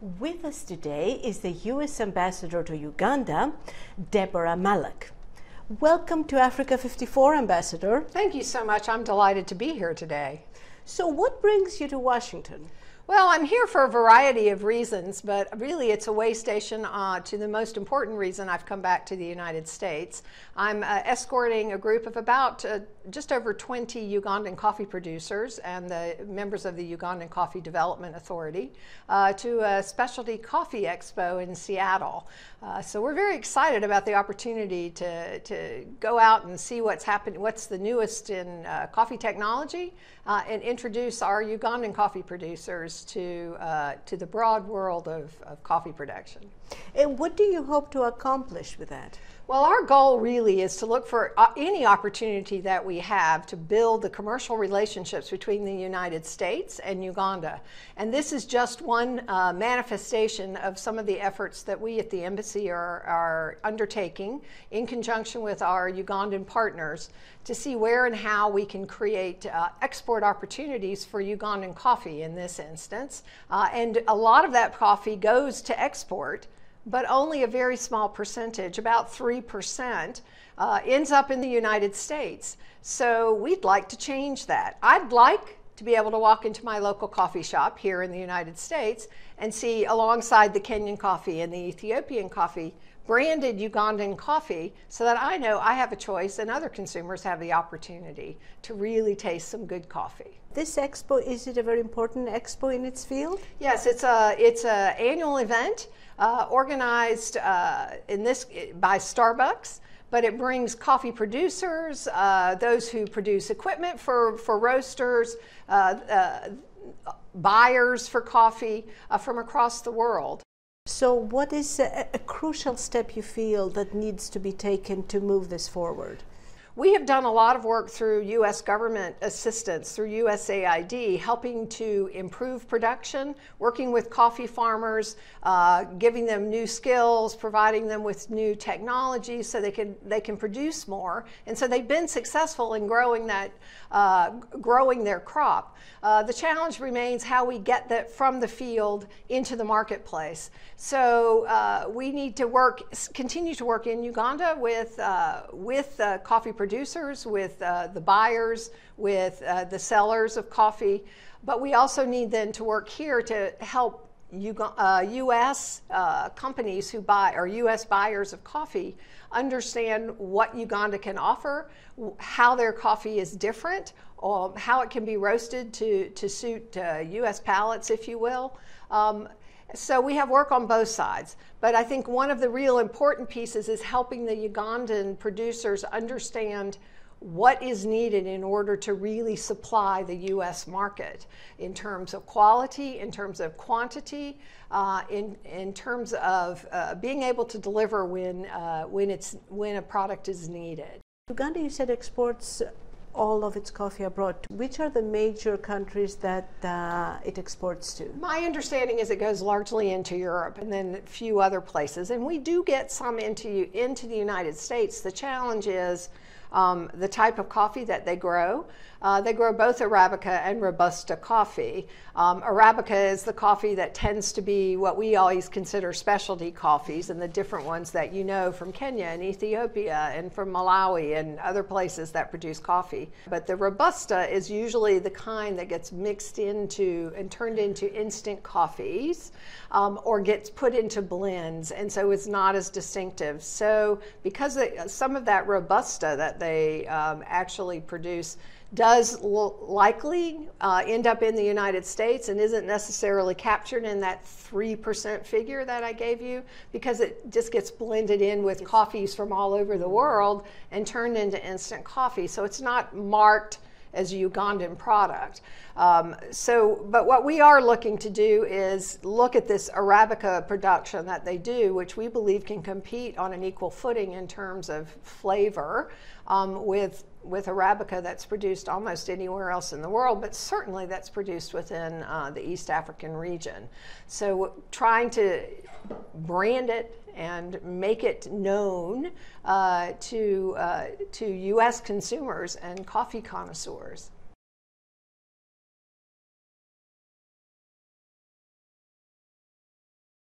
With us today is the U.S. Ambassador to Uganda, Deborah Malac. Welcome to Africa 54, Ambassador. Thank you so much. I'm delighted to be here today. So what brings you to Washington? Well, I'm here for a variety of reasons, but really it's a way station to the most important reason I've come back to the United States. I'm escorting a group of about just over 20 Ugandan coffee producers and the members of the Ugandan Coffee Development Authority to a specialty coffee expo in Seattle. So we're very excited about the opportunity to go out and see what's happening, what's the newest in coffee technology, and introduce our Ugandan coffee producers to the broad world of coffee production. And what do you hope to accomplish with that? Well, our goal really is to look for any opportunity that we have to build the commercial relationships between the United States and Uganda. And this is just one manifestation of some of the efforts that we at the embassy are undertaking in conjunction with our Ugandan partners to see where and how we can create export opportunities for Ugandan coffee in this instance. And a lot of that coffee goes to export, but only a very small percentage, about 3%, ends up in the United States. So we'd like to change that. I'd like to be able to walk into my local coffee shop here in the United States and see alongside the Kenyan coffee and the Ethiopian coffee, branded Ugandan coffee, so that I know I have a choice and other consumers have the opportunity to really taste some good coffee. This expo, is it a very important expo in its field? Yes, it's an annual event organized by Starbucks, but it brings coffee producers, those who produce equipment for roasters, buyers for coffee from across the world. So what is a crucial step you feel that needs to be taken to move this forward? We have done a lot of work through U.S. government assistance, through USAID, helping to improve production, working with coffee farmers, giving them new skills, providing them with new technologies so they can produce more. And so they've been successful in growing their crop. The challenge remains how we get that from the field into the marketplace. So we need to continue to work in Uganda with coffee producers, with the buyers, with the sellers of coffee, but we also need then to work here to help U.S. companies who buy, or U.S. buyers of coffee, understand what Uganda can offer, how their coffee is different, how it can be roasted to suit U.S. palates, if you will. So we have work on both sides, but I think one of the real important pieces is helping the Ugandan producers understand what is needed in order to really supply the U.S. market in terms of quality, in terms of quantity, in terms of being able to deliver when a product is needed. Uganda, you said, exports all of its coffee abroad. Which are the major countries that it exports to? My understanding is it goes largely into Europe and then a few other places. And we do get some into the United States. The challenge is the type of coffee that they grow. They grow both Arabica and Robusta coffee. Arabica is the coffee that tends to be what we always consider specialty coffees, and the different ones that you know from Kenya and Ethiopia and from Malawi and other places that produce coffee. But the Robusta is usually the kind that gets mixed into and turned into instant coffees, or gets put into blends, and so it's not as distinctive. So because some of that Robusta that they actually produce does likely end up in the United States and isn't necessarily captured in that 3% figure that I gave you, because it just gets blended in with coffees from all over the world and turned into instant coffee. So it's not marked as a Ugandan product. But what we are looking to do is look at this Arabica production that they do, which we believe can compete on an equal footing in terms of flavor with Arabica that's produced almost anywhere else in the world, but certainly that's produced within the East African region. So trying to brand it and make it known to U.S. consumers and coffee connoisseurs.